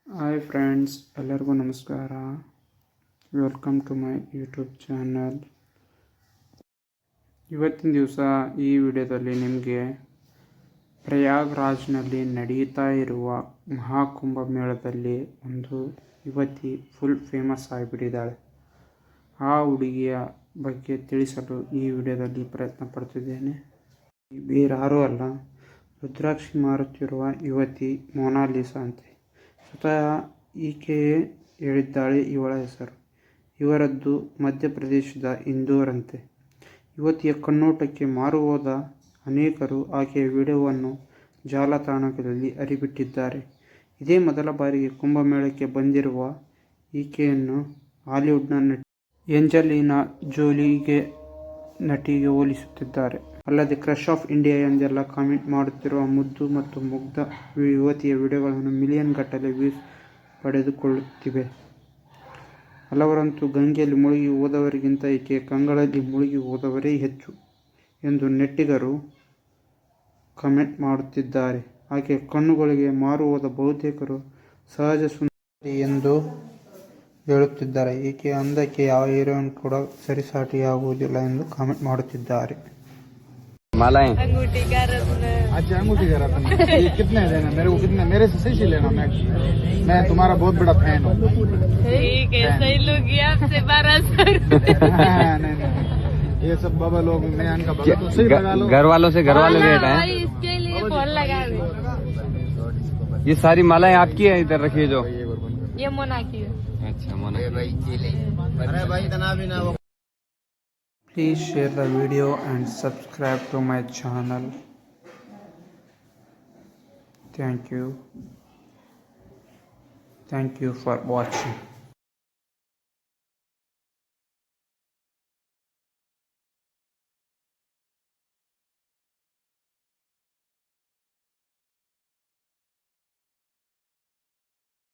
Hi friends, ಎಲ್ಲರಿಗೂ ನಮಸ್ಕಾರ. Welcome to my YouTube channel. ಇವತ್ತಿನ ದಿವಸ ಈ ವಿಡಿಯೋದಲ್ಲಿ ನಿಮಗೆ ಪ್ರಯಾಗ್ರಾಜ್ನಲ್ಲಿ ನಡೀತಾ ಇರುವ ಮಹಾಕುಂಭಮೇಳದಲ್ಲಿ ಒಂದು ಯುವತಿ ಫುಲ್ ಫೇಮಸ್ ಆಗಿಬಿಟ್ಟಿದ್ದಾಳೆ. ಆ ಹುಡುಗಿಯ ಬಗ್ಗೆ ತಿಳಿಸಲು ಈ ವಿಡಿಯೋದಲ್ಲಿ ಪ್ರಯತ್ನ ಪಡ್ತಿದ್ದೇನೆ. ಬೇರಾರೂ ಅಲ್ಲ, ರುದ್ರಾಕ್ಷಿ ಮಾರುತ್ತಿರುವ ಯುವತಿ ಮೊನಾಲಿಸಾ ಅಂತೆ. ಸ್ವತಃ ಈಕೆಯೇ ಹೇಳಿದ್ದಾಳೆ ಇವಳ ಹೆಸರು. ಇವರದ್ದು ಮಧ್ಯಪ್ರದೇಶದ ಇಂದೋರ್ ಅಂತೆ. ಯುವತಿಯ ಕಣ್ಣೋಟಕ್ಕೆ ಮಾರು ಹೋದ ಅನೇಕರು ಆಕೆಯ ವಿಡಿಯೋವನ್ನು ಜಾಲತಾಣಗಳಲ್ಲಿ ಹರಿಬಿಟ್ಟಿದ್ದಾರೆ. ಇದೇ ಮೊದಲ ಬಾರಿಗೆ ಕುಂಭಮೇಳಕ್ಕೆ ಬಂದಿರುವ ಈಕೆಯನ್ನು ಹಾಲಿವುಡ್ನ ನಟಿ ಏಂಜಲೀನಾ ಜೋಲಿಗೆ ನಟಿಗೆ ಹೋಲಿಸುತ್ತಿದ್ದಾರೆ. ಅಲ್ಲದೆ ಕ್ರಶ್ ಆಫ್ ಇಂಡಿಯಾ ಎಂದೆಲ್ಲ ಕಾಮೆಂಟ್ ಮಾಡುತ್ತಿರುವ ಮುದ್ದು ಮತ್ತು ಮುಗ್ಧ ಯುವತಿಯ ವಿಡಿಯೋಗಳನ್ನು ಮಿಲಿಯನ್ ಗಟ್ಟಲೆ ವ್ಯೂಸ್ ಪಡೆದುಕೊಳ್ಳುತ್ತಿವೆ. ಹಲವರಂತೂ ಗಂಗೆಯಲ್ಲಿ ಮುಳುಗಿ ಹೋದವರಿಗಿಂತ ಈಕೆ ಕಂಗಳಲ್ಲಿ ಮುಳುಗಿ ಹೋದವರೇ ಹೆಚ್ಚು ಎಂದು ನೆಟ್ಟಿಗರು ಕಮೆಂಟ್ ಮಾಡುತ್ತಿದ್ದಾರೆ. ಆಕೆಯ ಕಣ್ಣುಗಳಿಗೆ ಮಾರು ಹೋದ ಬಹುತೇಕರು ಸಹಜ ಸುಂದರಿ ಎಂದು ಹೇಳುತ್ತಿದ್ದಾರೆ. ಈಕೆಯ ಅಂದಕ್ಕೆ ಯಾವ ಹೀರೋಯಿನ್ ಕೂಡ ಸರಿಸಾಟಿಯಾಗುವುದಿಲ್ಲ ಎಂದು ಕಾಮೆಂಟ್ ಮಾಡುತ್ತಿದ್ದಾರೆ. अंगूठी का रत्न। अच्छा, अंगूठी का रत्न। ये कितने देना मेरे को? कितने? मेरे से सही लेना। मैं तुम्हारा बहुत बड़ा फैन हूँ। ठीक है, सही लोग आपसे 1200। नहीं, ये सब बाबा लोग मैं इनका भगत तो सही लगा लो। घर वालों से घर वाले रेट है। इसके लिए फोन लगा दे। ये सारी मालाएं आपकी है, इधर रखिए जो। ये मोना की है। अच्छा, मोना। अरे भाई तना भी ना। Please share the video and subscribe to my channel. Thank you for watching.